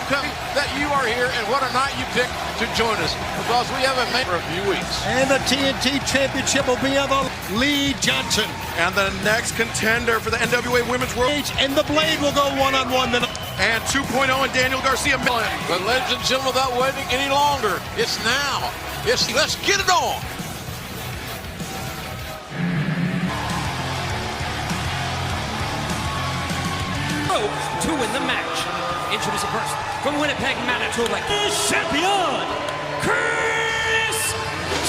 welcome that you are here, and what a night you picked to join us, because we haven't made for a few weeks. And the TNT Championship will be on Lee Johnson. And the next contender for the NWA Women's World. And the Blade will go one-on-one. And 2.0 and Daniel Garcia. But ladies and gentlemen, without waiting any longer, it's now. Let's get it on. To win the match. Introducing first from Winnipeg, Manitoba, champion, Chris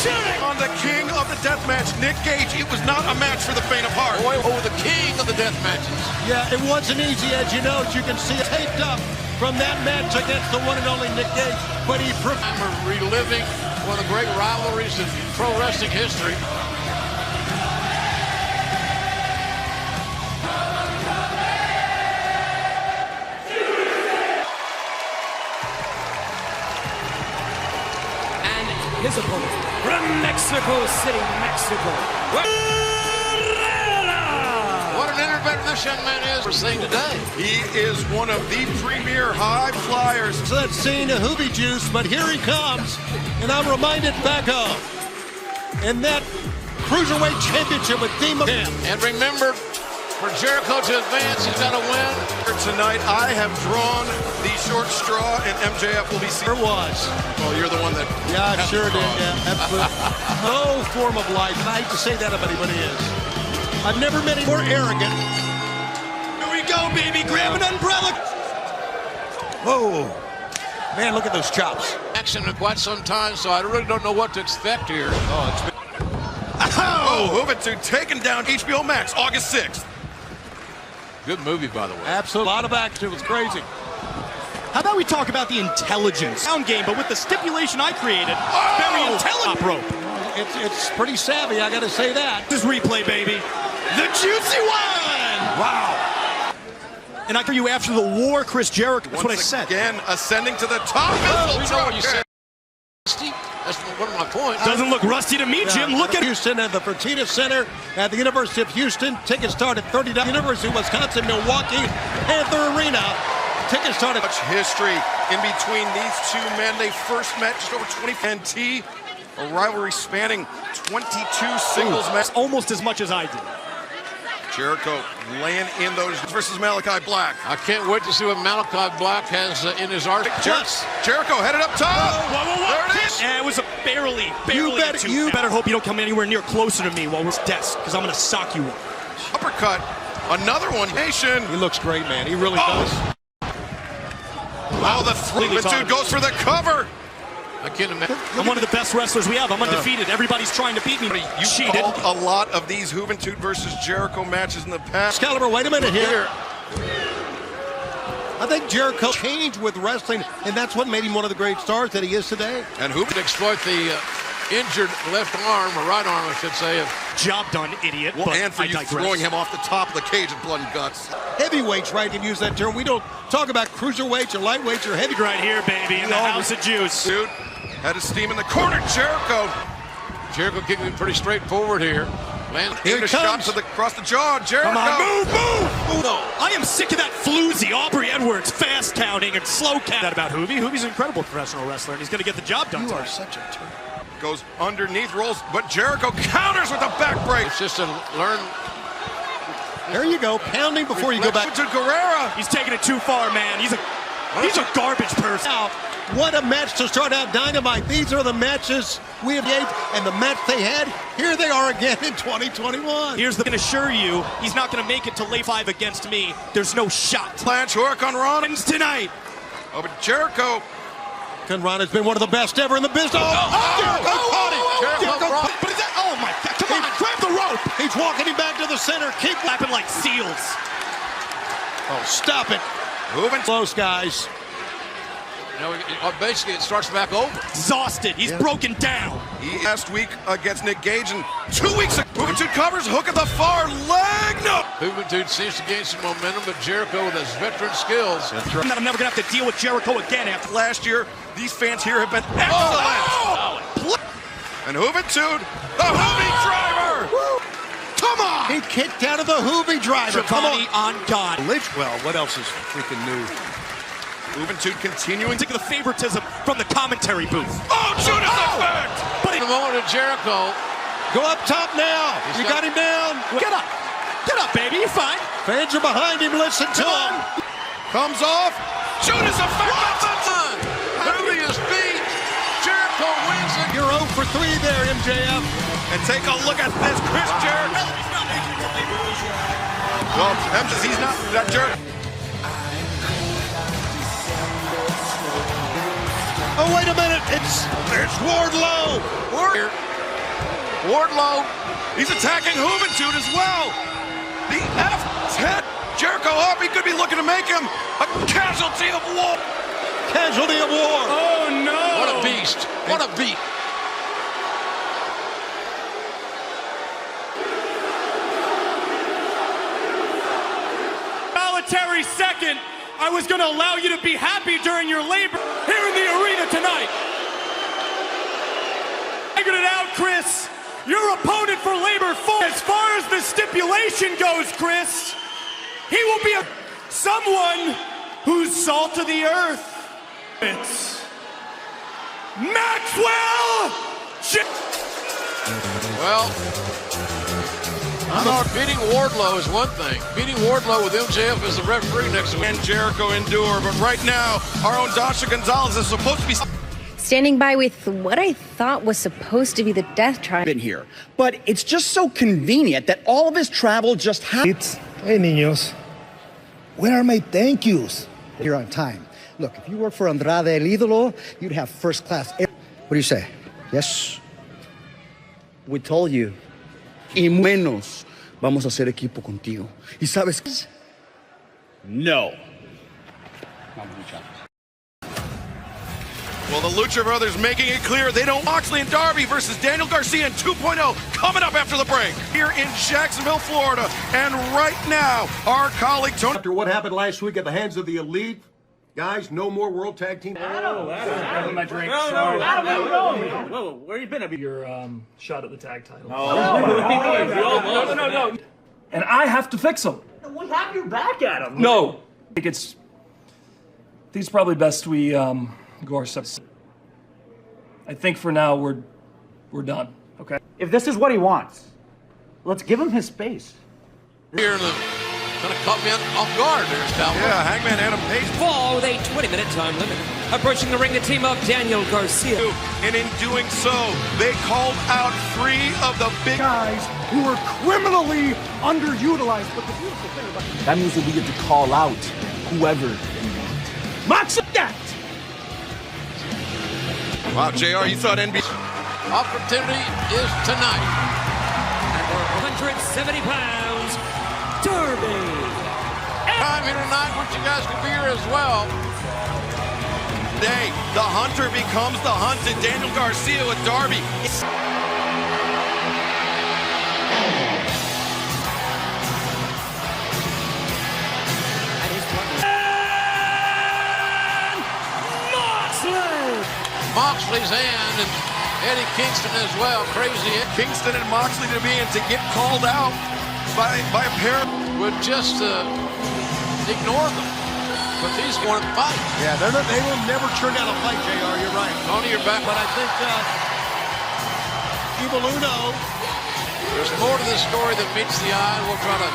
Jericho. On the king of the death match, Nick Gage. It was not a match for the faint of heart. Oh, the king of the death matches. Yeah, it wasn't easy, as you know. As you can see, taped up from that match against the one and only Nick Gage. But he I'm reliving one of the great rivalries in pro wrestling history. His opponent from Mexico City, Mexico. What an innovator this young man is we're seeing today. He is one of the premier high flyers. So that's seen a Hoobie Juice, but here he comes, and I'm reminded back of in that Cruiserweight Championship with Dean McMahon. And remember, for Jericho to advance, he's got to win. Tonight, I have drawn the short straw, and MJF will be seen. There was. Well, you're the one that... Yeah, I sure did, yeah, absolutely. No form of life, and I hate to say that about anybody is. I've never met any more arrogant. Here we go, baby, grab an umbrella. Whoa. Man, look at those chops. Action in quite some time, so I really don't know what to expect here. Juventud taking down HBO Max, August 6th. Good movie, by the way. Absolutely. A lot of action. It was crazy. How about we talk about the intelligence? Sound game, but with the stipulation I created, very intelligent. Rope. It's pretty savvy, I got to say that. This replay, baby. The juicy one! Wow. And I hear you after the war, Chris Jericho. That's what I said. Again, ascending to the top. We know what you said. That's one of my points. Doesn't look rusty to me, Jim. Look at Houston at the Fertitta Center at the University of Houston. Tickets start at $30. University of Wisconsin, Milwaukee, Panther Arena. Tickets start at... Much history in between these two men. They first met just over 20 NT. A rivalry spanning 22 singles matches. almost as much as I did. Jericho laying in those versus Malachi Black. I can't wait to see what Malachi Black has in his arsenal. Jericho headed up top. Whoa. There it is. And it was a barely. You better hope you don't come anywhere near closer to me while we're at desk, because I'm going to sock you one. Uppercut. Another one. Nation. He looks great, man. He really does. Wow, the dude goes for the cover. I can't imagine. I'm one of the best wrestlers we have. I'm undefeated. Everybody's trying to beat me. You cheated. A lot of these Juventud versus Jericho matches in the past. Excalibur, wait a minute here. I think Jericho changed with wrestling, and that's what made him one of the great stars that he is today. And who could exploit the injured left arm, or right arm, I should say. Job done, idiot. Well, but and for you throwing him off the top of the cage of blood and guts. Heavyweights, right? You can use that term. We don't talk about cruiserweights or lightweights or heavyweights. Right here, baby, in the house of juice. Dude, had his steam in the corner. Jericho Kicking pretty straightforward here. Here shot to across the jaw. Jericho. Come on, move! No. I am sick of that floozy Aubrey Edwards fast counting and slow count. That about Hoovie. Hoovie's an incredible professional wrestler, and he's going to get the job done. You are such a turd. Goes underneath, rolls, but Jericho counters with a back break. It's just a learn. There you go, pounding before you go back to Guerrera. He's taking it too far, man. He's a garbage person. Now, what a match to start out Dynamite. These are the matches we have made, and the match they had, here they are again in 2021. Here's the, I can assure you, he's not going to make it to lay 5 against me. There's no shot. Blanche work on Rollins tonight. Oh, but Jericho. Conrad has been one of the best ever in the business. Jericho caught him. But is that, oh my God, come on, grab the rope. He's walking him back to the center. Keep lapping like seals. Oh, stop it. Moving close, guys. Basically, it starts back over. Exhausted. He's broken down. Last week against Nick Gage, and 2 weeks ago, Juventud covers, hook at the far leg. No. Juventud seems to gain some momentum, but Jericho with his veteran skills. I'm never going to have to deal with Jericho again after last year. These fans here have been excellent. And Juventud, the Hoovie driver. Woo. Come on. He kicked out of the Hoovie driver. Come on. God. Well, what else is freaking new? Juventud continuing to Take the favoritism from the commentary booth. Oh, Judas effect! But in a moment to Jericho. Go up top now. You got him down. Get up. Get up, baby. You're fine. Fans are behind him. Listen to him. Comes off. Judas effect! Ruby is beat. Jericho wins it. You're 0 for 3 there, MJF. And take a look at this, Chris Jericho. Well, emphasis, he's not that Jericho. Oh, wait a minute. It's Wardlow. Wardlow. He's attacking Juventud as well. The F10. Jericho up. He could be looking to make him a casualty of war. Casualty of war. Oh, no. What a beast. What a beat. Solitary second. I was going to allow you to be happy during your labor here in the arena tonight. Figured it out, Chris. Your opponent for labor 4. As far as the stipulation goes, Chris, he will be someone who's salt of the earth. It's Maxwell. Well, beating Wardlow is one thing. Beating Wardlow with MJF as the referee next week. And Jericho endure, but right now, our own Dasha Gonzalez is supposed to be standing by with what I thought was supposed to be the death triangle. Been here, but it's just so convenient that all of his travel just happens. Hey, niños, where are my thank yous? Here on time. Look, if you work for Andrade El Idolo, you'd have first class air. What do you say? Yes? We told you. Y menos vamos a hacer equipo contigo. ¿Y sabes qué? No. Well, the Lucha Brothers making it clear they don't. Moxley and Darby versus Daniel Garcia in 2.0 coming up after the break here in Jacksonville, Florida. And right now, our colleague Tony. After what happened last week at the hands of the Elite, guys, no more World Tag Team. Adam, my drink. Sorry. Whoa, where you been? Your shot at the tag title. No. And I have to fix them. We have your back, Adam. No. I think it's probably best we go our steps. I think for now we're done. Okay. If this is what he wants, let's give him his space. Here in the kind of caught me off guard there, Stalwart. Yeah, Hangman Adam Page. Fall with a 20-minute time limit. Approaching the ring, the team of Daniel Garcia. And in doing so, they called out 3 of the big Guys who are criminally underutilized. But the beautiful thing about that means that we get to call out whoever we want. Moxley that! Wow, JR, you thought NBC. Opportunity is tonight. 170 pounds, Darby. Time here tonight, which you guys can be here as well. Today, the hunter becomes the hunted. Daniel Garcia with Darby. Moxley's hand and Eddie Kingston as well. Crazy. Kingston and Moxley to be and to get called out by a pair would just ignore them. But these want to fight. Yeah, they will never turn down a fight, JR. You're right. Tony, you're back. But I think Evil Uno. There's more to this story than meets the eye. We'll try to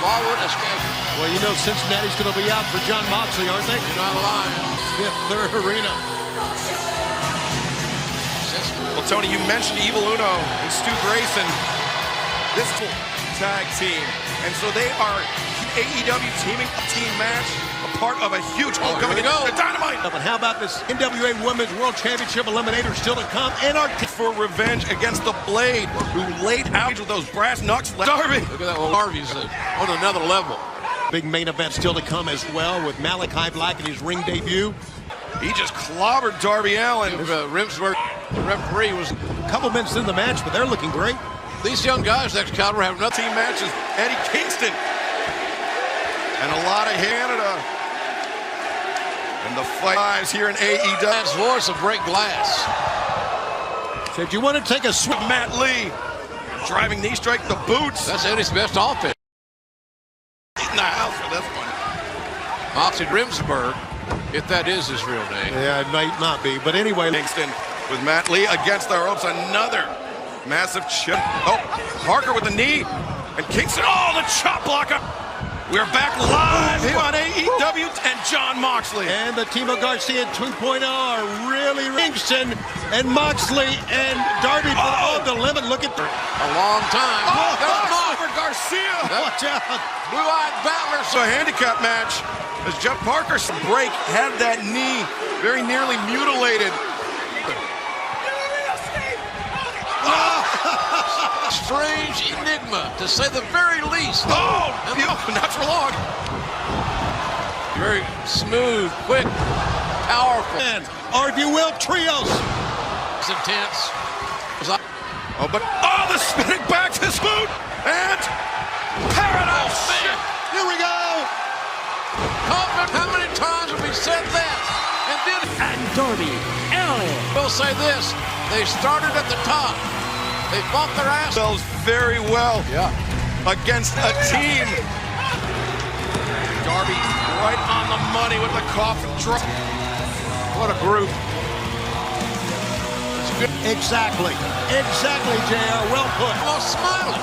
follow it as scheduled. Well, you know Cincinnati's going to be out for John Moxley, aren't they? You're not lying. Fifth, third arena. Well, Tony, you mentioned Evil Uno and Stu Grayson. This tag team. And so they are AEW team match, a part of a huge homecoming to Dynamite. But how about this NWA Women's World Championship Eliminator still to come? And our for revenge against the Blade, who laid out with those brass knucks. Darby. Look at that one. Harvey's on another level. Big main event still to come as well with Malachi Black in his ring debut. He just clobbered Darby Allin. Rimsburg, the referee, was a couple minutes in the match, but they're looking great. These young guys next caliber have nothing. Team matches. Eddie Kingston. And a lot of Canada. And the fight here in AEW. That's voice of break glass. Said you want to take a swing. Matt Lee. Driving knee strike the boots. That's Eddie's best offense. In the house for this one. Moxley Rimsburg. if that is his real name. Yeah, it might not be, but anyway. Kingston with Matt Lee against the ropes. Another massive chip. Oh, Parker with the knee. And Kingston, oh, the chop blocker. We're back live here on AEW and Jon Moxley. And the team of Garcia 2.0 are really Kingston and Moxley and Darby on the limit. Look at A long time. Oh, Come on. over Garcia. watch out. Blue-eyed Battler. So a handicap match as Jeff Parker's break had that knee very nearly mutilated. Strange enigma, to say the very least. Oh, not for long. Very smooth, quick, powerful. And, or if you will, trios. It's intense. Oh, but the spinning back to boot and paradise. Oh, man. Here we go. Kaufman, how many times have we said that? And Darby Allin. we'll say this, they started at the top. They fought their ass. Themselves very well against a team. Darby right on the money with the coffin drop. What a group. Exactly, JR. Well put. Oh, smiling.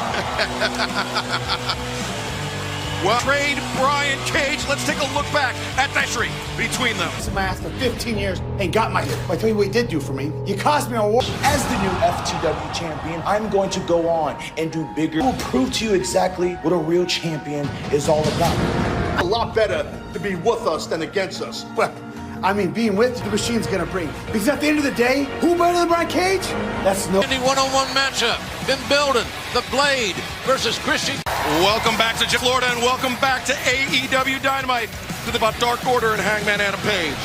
Well, trade Brian Cage. Let's take a look back at the history between them. My ass for 15 years and got my hit. I tell you what you did do for me. You cost me a war. As the new FTW champion, I'm going to go on and do bigger. I will prove to you exactly what a real champion is all about. A lot better to be with us than against us. Well, I mean, being with the machine's gonna bring. Because at the end of the day, who better than Brian Cage? That's no. One-on-one matchup. Been building. The Blade versus Christian. Welcome back to Florida and welcome back to AEW Dynamite to the Dark Order and Hangman Adam Page.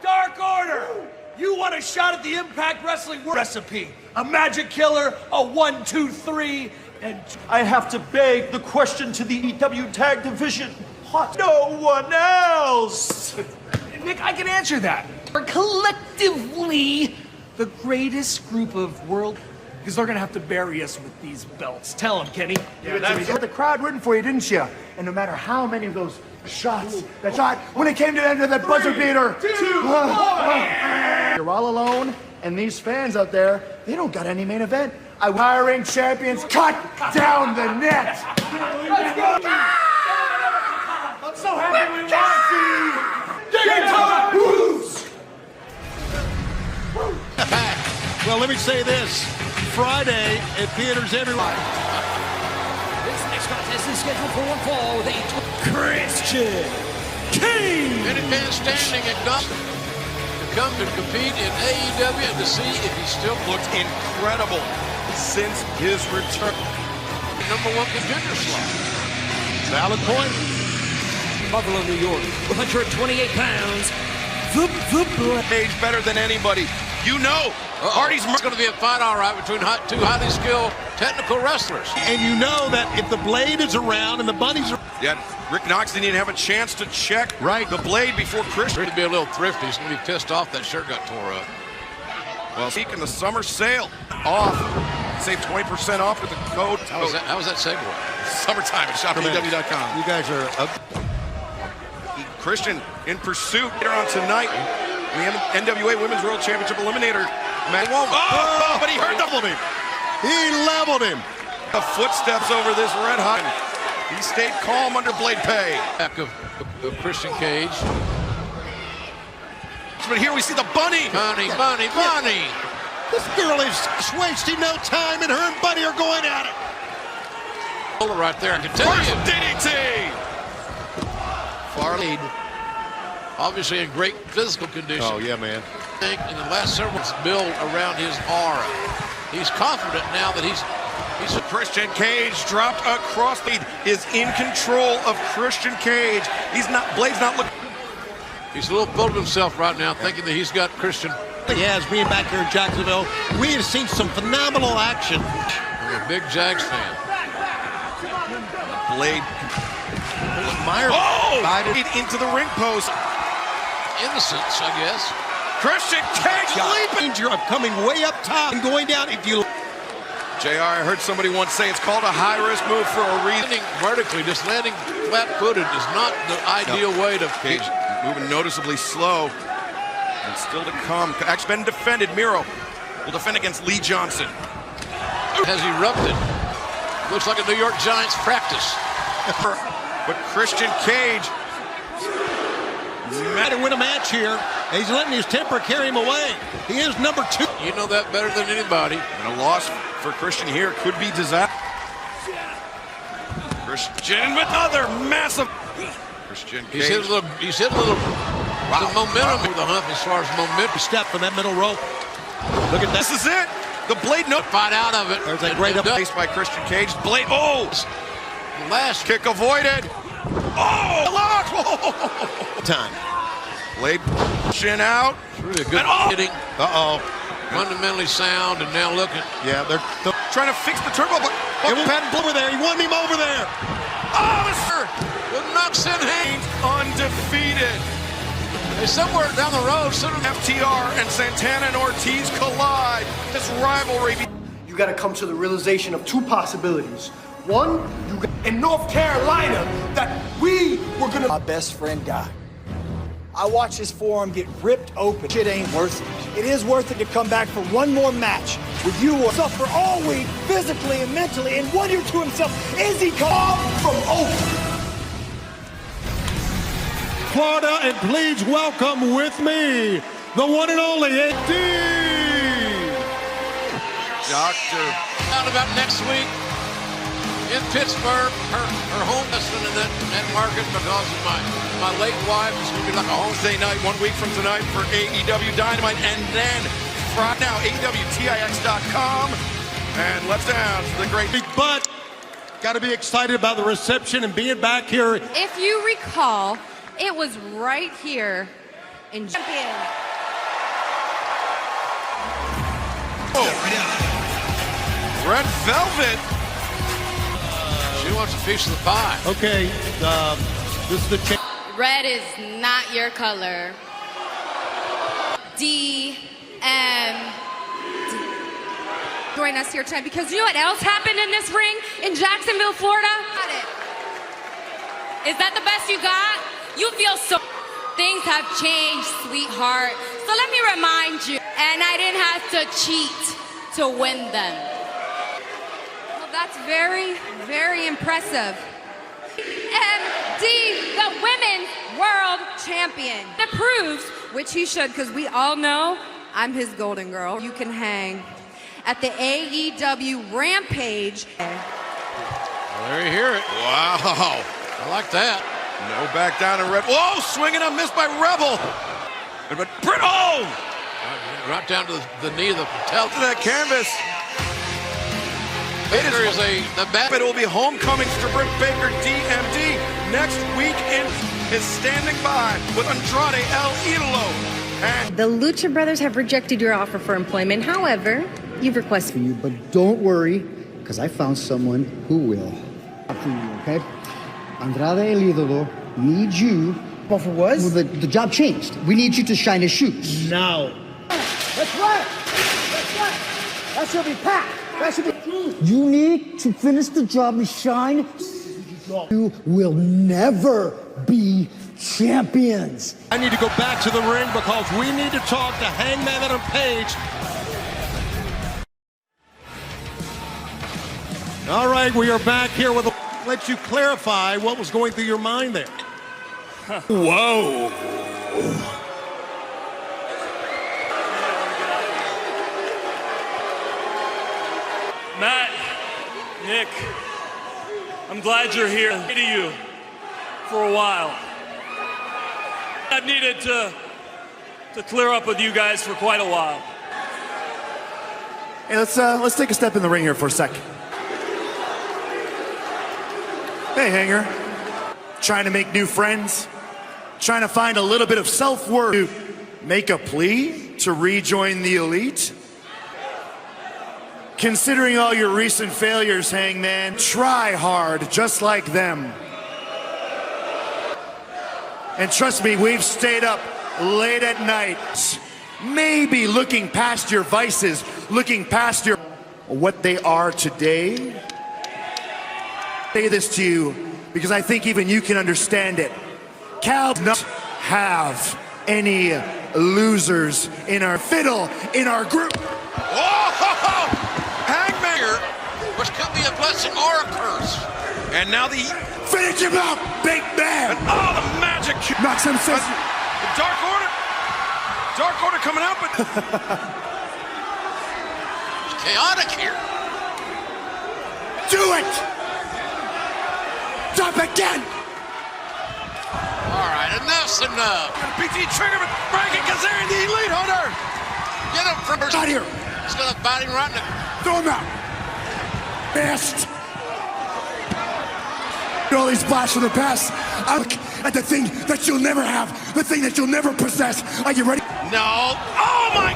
Dark Order! You want a shot at the Impact Wrestling recipe? A magic killer, a 1, 2, 3, and I have to beg the question to the EW Tag Division. What? No one else! Nick, I can answer that. We're collectively the greatest group of world... Because they're gonna have to bury us with these belts. Tell them, Kenny. You got the crowd rooting for you, didn't you? And no matter how many of those shots, that shot, when it came to the end of that buzzer beater, you're all alone, and these fans out there, they don't got any main event. Hiring champions, cut down the net. Let's go! I'm so happy we won. Dig moves. Well, let me say this. Friday at theaters everywhere. This next contest is scheduled for one fall with Christian Cage. Many fans standing at Dustin to come to compete in AEW and to see if he still Looked incredible since his return. #1 contender slot. Valid point. Buffalo, New York, 128 pounds. The Page better than anybody. You know, Hardy's It's going to be a fight, all right, between two highly skilled technical wrestlers. And you know that if the Blade is around and the Bunnies are... Yeah, Rick Knox didn't even have a chance to check the Blade before Christian. He'd be a little thrifty. He's going to be pissed off that shirt got tore up. Well, speaking the summer sale off, save 20% off with the code. How was that segue? Summertime at shopEW.com. You guys are... Christian in pursuit later on tonight. The NWA Women's World Championship Eliminator. Oh, but he leveled him. He leveled him. The footsteps over this red hot. He stayed calm under Blade Pay. Back of Christian Cage. But here we see the Bunny. Bunny. This girl is wasting no time, and her and Bunny are going at it. Hold it right there. I can tell First you. DDT. Farley, obviously in great physical condition. Oh, yeah, man. I think in the last several months build around his aura. He's confident now that he's Christian Cage dropped across the is in control of Christian Cage. Blade's not looking. He's a little full of himself right now, thinking that he's got Christian. Yes, being back here in Jacksonville, we have seen some phenomenal action. I'm a big Jags fan. Blade. Meyer Into the ring post. Innocence, I guess. Christian Cage leaping. Danger of coming way up top and going down. If you JR, I heard somebody once say it's called a high-risk move for a reason. Landing vertically, just landing flat-footed is not the ideal way to... Cage moving noticeably slow. And still to come. Actually been defended. Miro will defend against Lee Johnson. Has erupted. Looks like a New York Giants practice. But Christian Cage... to win a match here. He's letting his temper carry him away. He is number 2. You know that better than anybody. And a loss for Christian here could be disaster. Christian with another massive... Christian Cage. He's hit a little wow. The momentum with the hump as far as momentum. Step from that middle rope. Look at that. This is it. The blade note. Fight out of it. There's a great up face by Christian Cage. Blade. Oh! Last kick avoided. Oh! Lock! Time. Blade chin out. Really a good hitting. Fundamentally sound, and now look at. Yeah, they're trying to fix the turbo, but over there. He won him over there. Oh, Mr. With knocks in Haynes undefeated. Hey, somewhere down the road, FTR and Santana and Ortiz collide. This rivalry. You got to come to the realization of 2 possibilities. One, you got in North Carolina that we were gonna. My best friend died. I watched his forearm get ripped open. Shit ain't worth it. It is worth it to come back for one more match with you or suffer all week, physically and mentally, and wonder to himself, is he come from over? Florida, and please welcome with me the one and only AD. Doctor. Out about next week in Pittsburgh, her home husband in that market because of my late wife is going to be like a home. Wednesday night, 1 week from tonight for AEW Dynamite, and then Friday now, AEWTIX.com. And let's down to the great big butt. Got to be excited about the reception and being back here. If you recall, it was right here in Champion. Oh. Red Velvet. She wants a piece of the pie. Okay, this is the Red is not your color. DMD. Join us here tonight because you know what else happened in this ring in Jacksonville, Florida? Is that the best you got? You feel so... Things have changed, sweetheart. So let me remind you, and I didn't have to cheat to win them. Well, that's very, very impressive. MD, the Women's World Champion. That proves, which he should, because we all know I'm his golden girl. You can hang at the AEW Rampage. Well, there you hear it. Wow. I like that. No back down in Red. Whoa, swinging a miss by Rebel. But oh! Right down to the knee of the tail. To that canvas. Baker is the bat. It will be homecoming for Britt Baker, DMD. Next week is standing by with Andrade El Idolo. And The Lucha Brothers have rejected your offer for employment. However, you've requested You, but don't worry, because I found someone who will. For you, okay? Andrade El Idolo needs you. Well, for what? Well, the job changed. We need you to shine his shoes. No. That's right. That's right. That should be packed. That should be. You need to finish the job and shine. You will never be champions. I need to go back to the ring because we need to talk to Hangman Adam Page. All right, we are back here with a... Let you clarify what was going through your mind there. Whoa. Matt, Nick, I'm glad you're here. To you for a while. I've needed to clear up with you guys for quite a while. Hey, let's take a step in the ring here for a second. Hey, Hanger. Trying to make new friends? Trying to find a little bit of self-worth to make a plea to rejoin the elite? Considering all your recent failures, Hangman, try hard just like them. And trust me, we've stayed up late at night, maybe looking past your vices, looking past your... what they are today. I say this to you because I think even you can understand it. Cal does not have any losers in our fiddle, in our group. Oh, Hangman, which could be a blessing or a curse. And now the finish him up, big man. And oh, the magic. Maxim says the Dark Order coming out, but it's chaotic here. Do it. Drop again. All right, enough's enough. PT trigger, but Frankie Kazarian, the Elite Hunter. Get him from out here. He's gonna bat him right in the... Throw him out. Best. All these flashes of the past. I look at the thing that you'll never have, the thing that you'll never possess. Are you ready? No. Oh my!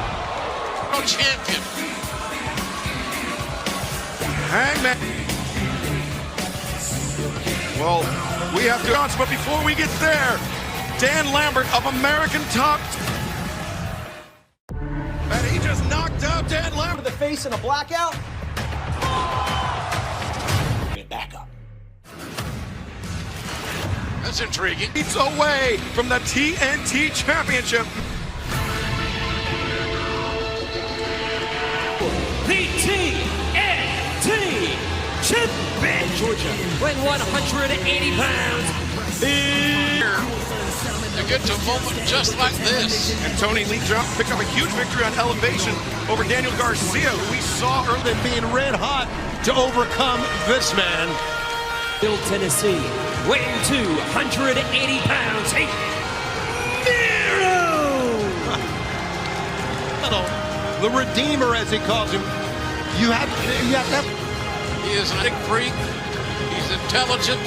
Oh, champion. Hangman. Well, we have to announce, but before we get there, Dan Lambert of American Top. And he just knocked out Dan Lambert. The face in a blackout. Get back up. That's intriguing. It's away from the TNT Championship. The TNT Champion, Georgia, weighing 180 pounds. To get to a moment just like this. And Tony Lee Johnson picked up a huge victory on elevation over Daniel Garcia, who we saw earlier. Than being red hot to overcome this man. Bill, Tennessee, weighing 280 pounds. Hey, Miro! The Redeemer, as he calls him. You have to. He is a big freak. He's intelligent.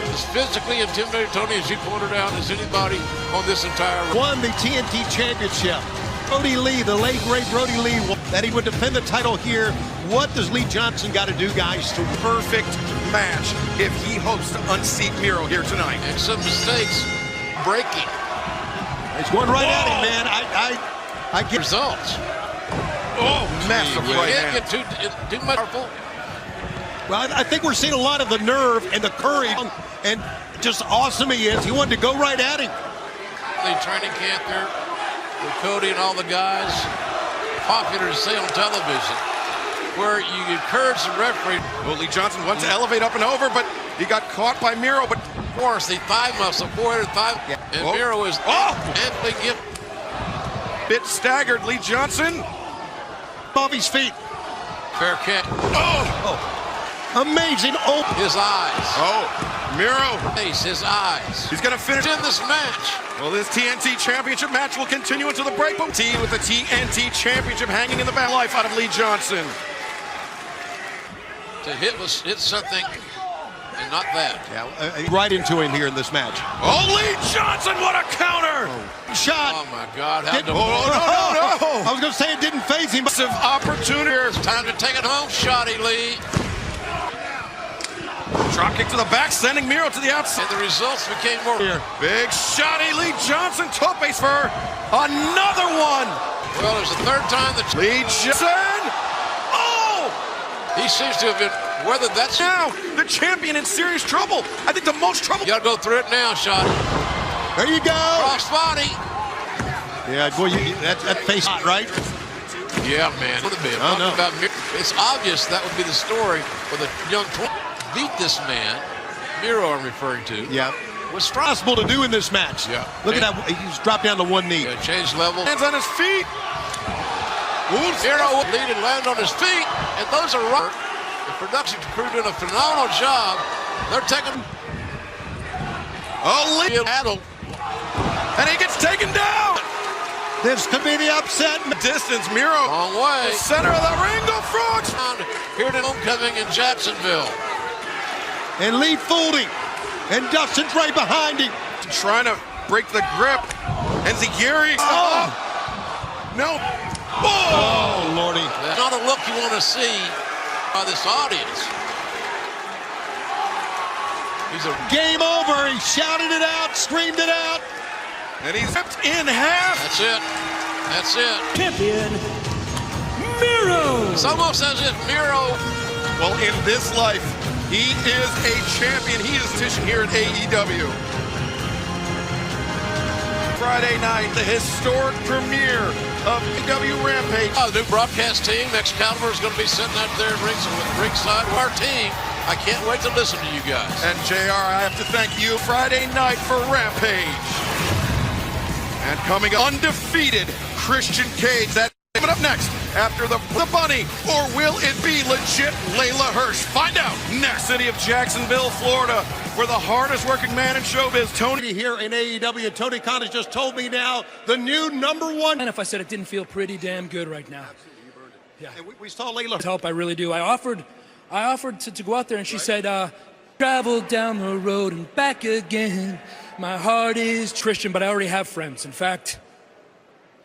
He's physically intimidating, Tony, as you pointed out, as anybody on this entire... Won the TNT Championship. Brody Lee, the late great Brody Lee, that he would defend the title here. What does Lee Johnson got to do, guys, to... Perfect match if he hopes to unseat Miro here tonight. And some mistakes breaking. He's going right at him, man. I get results. Oh, massive right hand. Can't get too much powerful. Well, I think we're seeing a lot of the nerve and the courage, and just awesome he is. He wanted to go right at him. The training camp there with Cody and all the guys, popular to say on television, where you encourage the referee. Well, Lee Johnson wants to elevate up and over, but he got caught by Miro. But of course, the thigh muscle, 400 thigh, and Miro is amply given. Bit staggered, Lee Johnson. Off his feet. Fair catch. Amazing. His eyes. Miro. His eyes. He's going to finish in this match. Well, this TNT Championship match will continue into the break. With the TNT Championship hanging in the back life out of Lee Johnson. To hit something and not that. Yeah, right into him here in this match. Oh, Lee Johnson, what a counter! Shot. Oh, my God. No. I was going to say it didn't phase him. Massive opportunity. It's time to take it home, Shotty Lee. Drop kick to the back, sending Miro to the outside. And the results became more here. Big Shotty Lee Johnson, topes for another one. Well, it's the third time that Lee Johnson. Oh! He seems to have been weathered that. Now, the champion in serious trouble. I think the most trouble. You got to go through it now, Shotty. There you go. Cross body. Yeah, boy, that face hot, right? Yeah, man. Would have been. It's obvious that would be the story for the young beat this man, Miro I'm referring to. Yeah. Was possible to do in this match. Yeah. Look at that. He's dropped down to one knee. Yeah, changed level. Hands on his feet. Miro would lead and land on his feet, and those are right. The production crew doing a phenomenal job. They're taking. Oh, Lee. And he gets taken down. This could be the upset. Distance, Miro. Long way. The center of the ring, the frogs. Here to homecoming in Jacksonville. And Lee fooled him. And Dustin's right behind him. Trying to break the grip. And Zagiri. No. Oh, Lordy. That's not a look you want to see by this audience. He's a game over. He shouted it out, screamed it out. And he's ripped in half. That's it. That's it. Champion, Miro. It's almost as if Miro... Well, in this life, he is a champion. He is a position here at AEW. Friday night, the historic premiere of AEW Rampage. Oh, the new broadcast team, Excalibur, is going to be sitting out there at ringside with our team. I can't wait to listen to you guys. And JR, I have to thank you Friday night for Rampage. And coming up, undefeated Christian Cage. That's coming up next after the Bunny, or will it be legit Layla Hirsch? Find out next. City of Jacksonville, Florida, where the hardest working man in showbiz, Tony. Here in AEW, Tony Khan has just told me now the new #1. And if I said it didn't feel pretty damn good right now. Yeah. And we saw Layla help. I really do. I offered to go out there, and she said, travel down the road and back again. My heart is Christian, but I already have friends. In fact,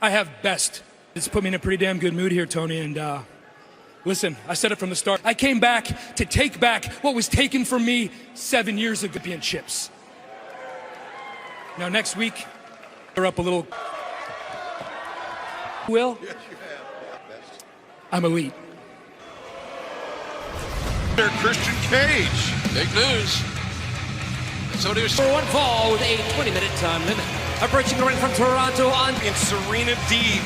I have best. It's put me in a pretty damn good mood here, Tony, and listen, I said it from the start. I came back to take back what was taken from me 7 years ago, championships. Now, next week, they're up a little. Will? Yes, you have. I'm elite. Christian Cage. Big news. So there's for one fall with a 20-minute time limit. Approaching the ring from Toronto on. And Serena Deeb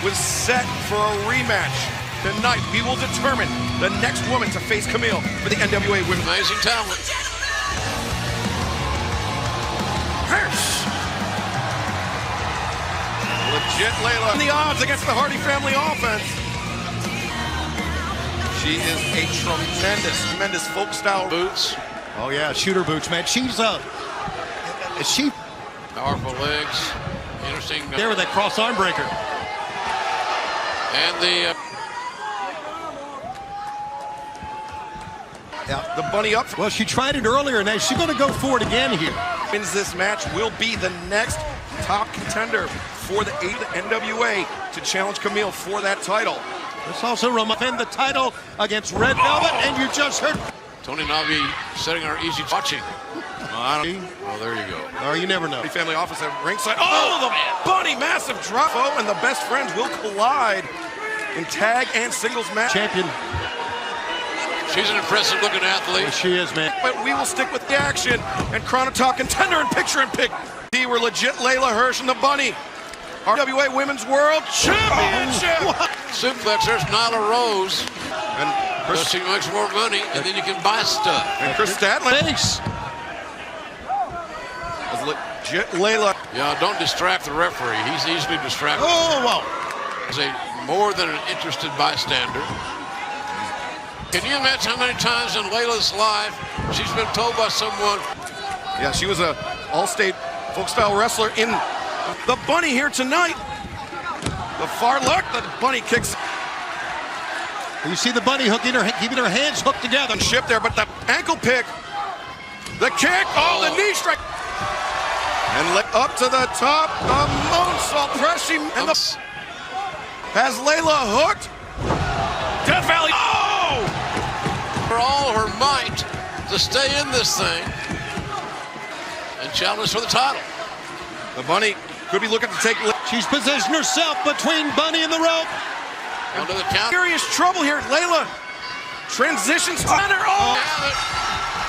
was set for a rematch. Tonight, we will determine the next woman to face Camille for the NWA Women's. Amazing talent. Hirsch. Legit Layla. And the odds against the Hardy family offense. She is a tremendous folk style boots. Oh yeah, shooter boots, man. She's she powerful legs. Interesting. There with that cross arm breaker. And the yeah, the bunny up. Well, she tried it earlier, and she's going to go for it again here. Wins this match will be the next top contender for the NWA to challenge Camille for that title. This also defend the title against Red Velvet, and you just heard Tony Navi setting our easy watching. Oh, there you go. Oh, you never know. Family office at ringside. Oh, the bunny, massive drop. Oh, and the best friends will collide in tag and singles match. Champion. She's an impressive looking athlete. Yes, she is, man. But we will stick with the action and Chrono Talk contender and picture in pick. We're legit Layla Hirsch and the bunny. RWA Women's World Championship. Suplex, there's Nyla Rose. And Chris, she makes more money, and then you can buy stuff. And Chris Statler. Thanks. Legit Layla. Yeah, don't distract the referee. He's easily distracted. Oh, wow. He's a more than an interested bystander. Can you imagine how many times in Layla's life she's been told by someone? Yeah, she was a all-state folk-style wrestler in the bunny here tonight. The far look, the bunny kicks. You see the bunny keeping her hands hooked together. And ship there, but the ankle pick, the kick, the knee strike. And up to the top, the moonsault pressing, and has Layla hooked. Death Valley. Oh! For all her might to stay in this thing and challenge for the title. The bunny could be looking to take. She's positioned herself between Bunny and the rope. Under the count. Serious trouble here. Layla transitions center. Oh!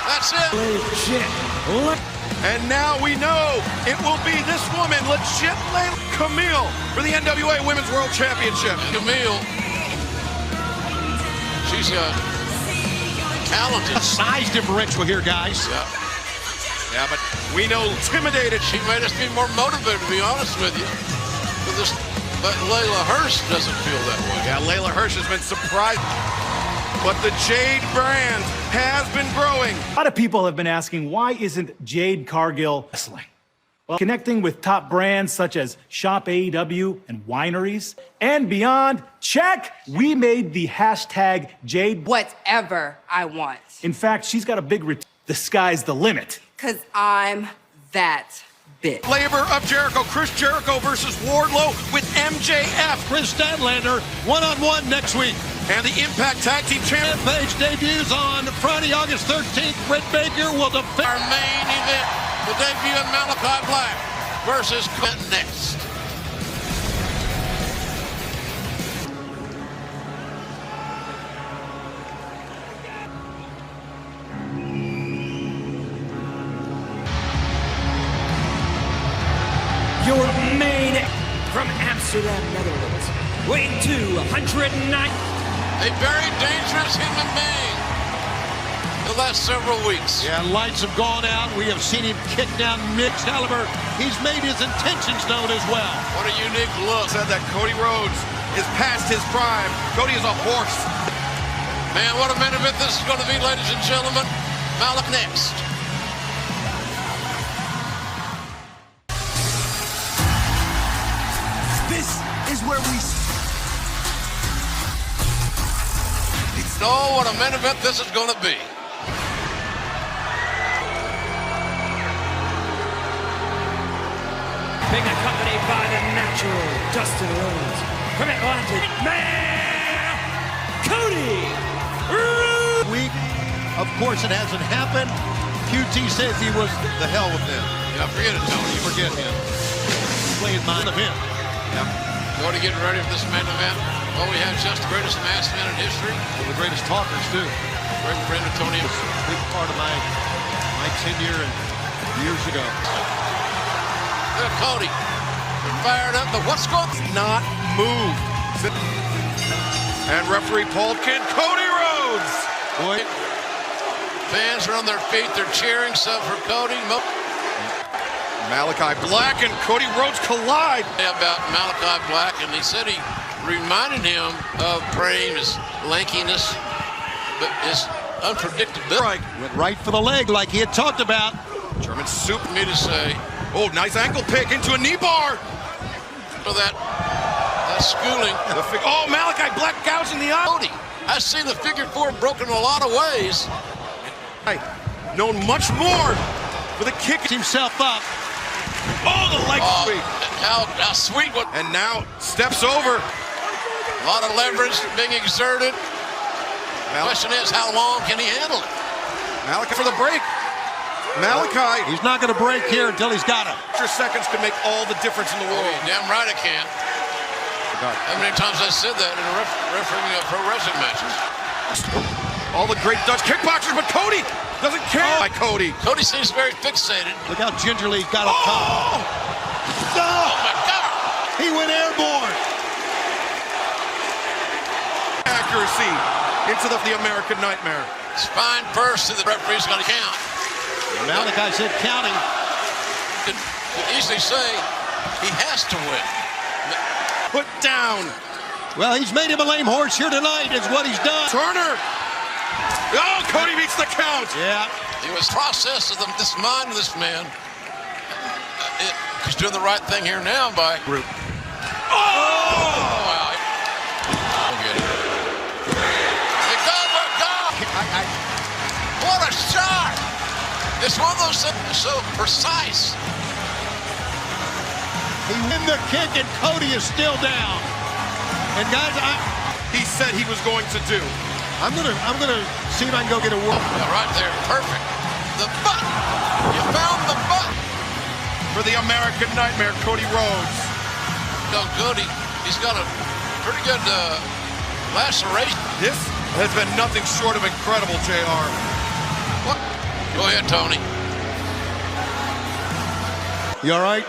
That's it. Legit. And now we know it will be this woman, legit Layla Camille, for the NWA Women's World Championship. Camille, she's talented. A size differential here, guys. Yeah, but we know intimidated. She made us be more motivated, to be honest with you. But Layla Hirsch doesn't feel that way. Yeah, Layla Hirsch has been surprised. But the Jade brand has been growing. A lot of people have been asking, why isn't Jade Cargill wrestling? Well, connecting with top brands such as Shop AEW and wineries and beyond, check, we made the hashtag Jade Whatever I want. In fact, she's got a big the sky's the limit. Because I'm that bitch. Flavor of Jericho, Chris Jericho versus Wardlow with MJF. Chris Statlander, one-on-one next week. And the Impact Tag Team Champion. Page debuts on Friday, August 13th. Britt Baker will defend our main event. The debut of Malachi Black versus next. Amsterdam, Netherlands. Weighing 209. A very dangerous human being the last several weeks. Yeah, lights have gone out. We have seen him kick down mid-caliber. He's made his intentions known as well. What a unique look. Said that Cody Rhodes is past his prime. Cody is a horse. Man, what a main event this is going to be, ladies and gentlemen. Malik next. This is where we... Oh, what a main event this is going to be. Being accompanied by the natural Dustin Rhodes. From Atlantic, man, Cody Rhodes. Week, of course, it hasn't happened. QT says he was The hell with them. Yeah, forget it, Tony. You forget him. playing mind of him. Cody getting ready for this main event. Well, we have just the greatest masked man in history. One of the greatest talkers, too. Great friend Antonio. Big part of my tenure and years ago. Look, Cody. They're fired up, but what's going on? Not moved. And referee Polkin, Cody Rhodes. Boy. Fans are on their feet. They're cheering some for Cody. Malachi Black and Cody Rhodes collide. About Malachi Black, and he said he reminded him of Prame, his lankiness, but his unpredictability. Right. Went right for the leg like he had talked about. German soup. For me to say. Oh, nice ankle pick into a knee bar. For that schooling. Oh, Malachi Black gouging the eye. Cody, I've seen the figure four broken in a lot of ways. Known much more for the kick. Himself up. Oh, the leg sweep. How sweet. And now steps over. A lot of leverage being exerted. The question is, how long can he handle it? Malachi for the break. Malachi. He's not going to break here until he's got him. Extra seconds can make all the difference in the world. Damn right it can. How many times I said that in refereeing pro wrestling matches? All the great Dutch kickboxers, but Cody doesn't care. By Cody. Cody seems very fixated. Look how gingerly he's got him caught. Oh my God! He went airborne. Accuracy into the American Nightmare. Spine first, and the referee's going to count. Malachi said counting. Could easily say he has to win. Put down. Well, he's made him a lame horse here tonight, is what he's done. Turner. Oh, Cody beats the count. Yeah. It was process of this mind of this man. He's doing the right thing here now by group. Oh! Wow. Okay. Hey, God. What a shot! It's one of those things so precise. He win the kick and Cody is still down. And guys, he said he was going to do. I'm gonna see if I can go get a word. Yeah, right there, perfect. The butt. You found the butt. For the American Nightmare, Cody Rhodes. No, Cody, he's got a pretty good laceration. This has been nothing short of incredible, JR. What? Go ahead, Tony. You all right,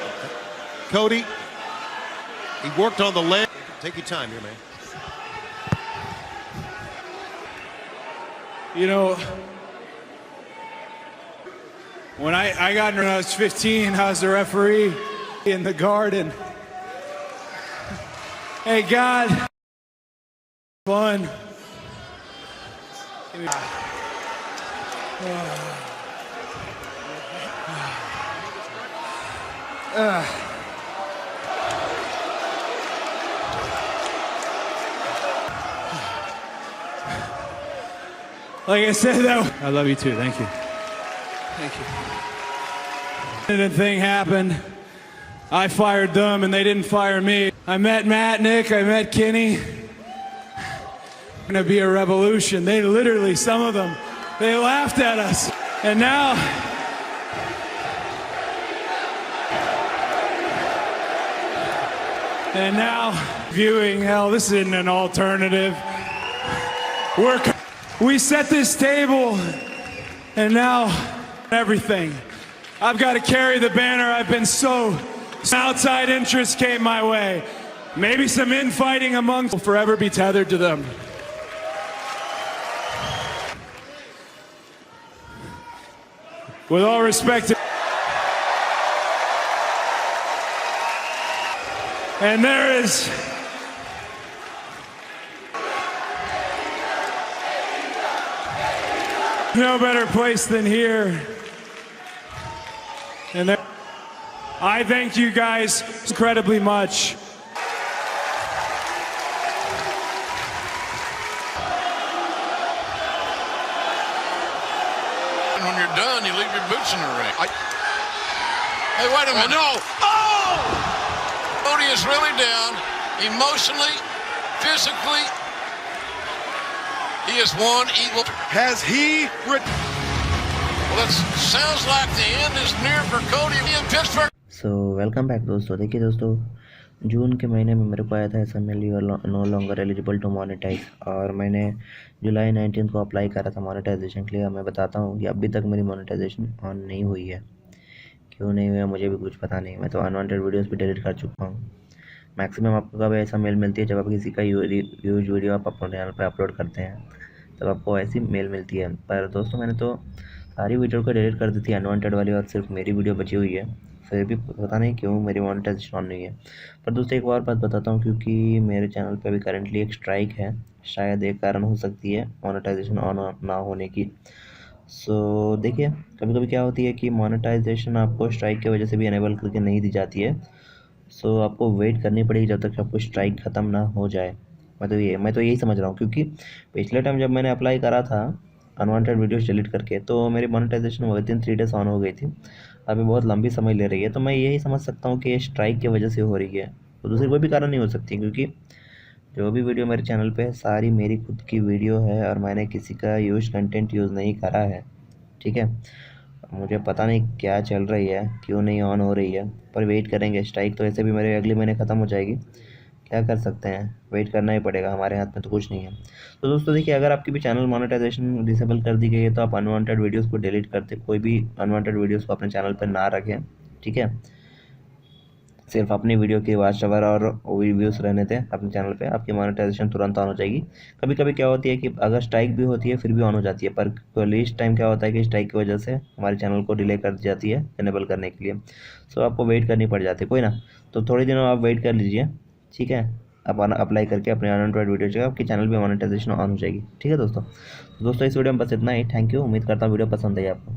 Cody? He worked on the leg. Take your time here, man. You know, when I got when I was 15, I was the referee in the garden. Hey, God, fun. Like I said, I love you too. Thank you. Thank you. The thing happened. I fired them and they didn't fire me. I met Matt, Nick, I met Kenny. Gonna be a revolution. They literally, some of them, they laughed at us. And now, viewing hell, this isn't an alternative. We set this table, and now everything. I've got to carry the banner. I've been so outside interest came my way. Maybe some infighting amongst will forever be tethered to them. With all respect, and there is no better place than here. And there, I thank you guys incredibly much. When you're done, you leave your boots in the ring. Hey, wait a minute. No! Oh! Cody is really down, emotionally, physically. He is one evil. Has he... Well, that sounds like the end is near for Cody in Pittsburgh. So, welcome back दोस्तों। देखिए दोस्तों, जून के महीने में मेरे को आया था SML you are no longer eligible to monetise, और मैंने जुलाई 19 को अप्लाई करा था मोनेटाइजेशन के लिए। मैं बताता हूँ कि अभी तक मेरी मोनेटाइजेशन ऑन नहीं हुई है। क्यों नहीं हुई है मुझे भी कुछ पता नहीं। मैं तो अनवांटेड वीडियोस भी डिलीट कर चुका हूँ। मैक्सिमम आपको कब ऐसा मेल मिलती है जब आप किसी का यूज वीडियो आप अपने चैनल पर अपलोड करते हैं, तब आपको ऐसी मेल मिलती है। पर दोस्तों मैंने तो सारी वीडियो को डिलीट कर दी थी अनवांटेड वाली, और सिर्फ मेरी वीडियो बची हुई है। फिर भी पता नहीं क्यों मेरी मोनेटाइजेशन ऑन नहीं है। पर दोस्तों एक और बात बताता हूँ, क्योंकि मेरे चैनल पे अभी करंटली एक स्ट्राइक है, शायद एक कारण हो सकती है मोनेटाइजेशन ऑन ना होने की। सो देखिए, कभी कभी क्या होती है कि मोनेटाइजेशन आपको स्ट्राइक की वजह से भी इनेबल करके नहीं दी जाती है। सो आपको वेट करनी पड़ेगी जब तक आपको स्ट्राइक ख़त्म ना हो जाए। मैं तो यही समझ रहा हूँ, क्योंकि पिछले टाइम जब मैंने अप्लाई करा था अनवांटेड वीडियोस डिलीट करके, तो मेरी मोनेटाइजेशन विदिन 3 डेज़ ऑन हो गई थी। अभी बहुत लंबी समय ले रही है, तो मैं यही समझ सकता हूँ कि ये स्ट्राइक की वजह से हो रही है, तो दूसरी कोई भी कारण नहीं हो सकती, क्योंकि जो भी वीडियो मेरे चैनल पे है सारी मेरी खुद की वीडियो है और मैंने किसी का कंटेंट यूज़ नहीं करा है। ठीक है, मुझे पता नहीं क्या चल रही है, क्यों नहीं ऑन हो रही है, पर वेट करेंगे। स्ट्राइक तो ऐसे भी मेरे अगले महीने ख़त्म हो जाएगी, क्या कर सकते हैं, वेट करना ही पड़ेगा, हमारे हाथ में तो कुछ नहीं है। तो दोस्तों देखिए, अगर आपकी भी चैनल मोनेटाइजेशन डिसेबल कर दी गई है तो आप अनवांटेड वीडियोस को डिलीट करते, कोई भी अनवांटेड वीडियोस को अपने चैनल पर ना रखें। ठीक है, सिर्फ अपनी वीडियो की वॉच आवर और व्यूज़ रहने दें अपने चैनल पे, आपकी मोनेटाइजेशन तुरंत ऑन हो जाएगी। कभी कभी क्या होती है कि अगर स्ट्राइक भी होती है फिर भी ऑन हो जाती है, पर लीस्ट टाइम क्या होता है कि स्ट्राइक की वजह से हमारे चैनल को डिले कर दी जाती है इनेबल करने के लिए। सो आपको वेट करनी पड़ जाती है, कोई ना, तो थोड़े दिनों आप वेट कर लीजिए। ठीक है, आप अप्लाई करके अपने अनवांटेड वीडियो जो आपकी चैनल पे मोनेटाइजेशन ऑन हो जाएगी। ठीक है दोस्तों, इस वीडियो में बस इतना ही। थैंक यू, उम्मीद करता हूँ वीडियो पसंद आई आपको।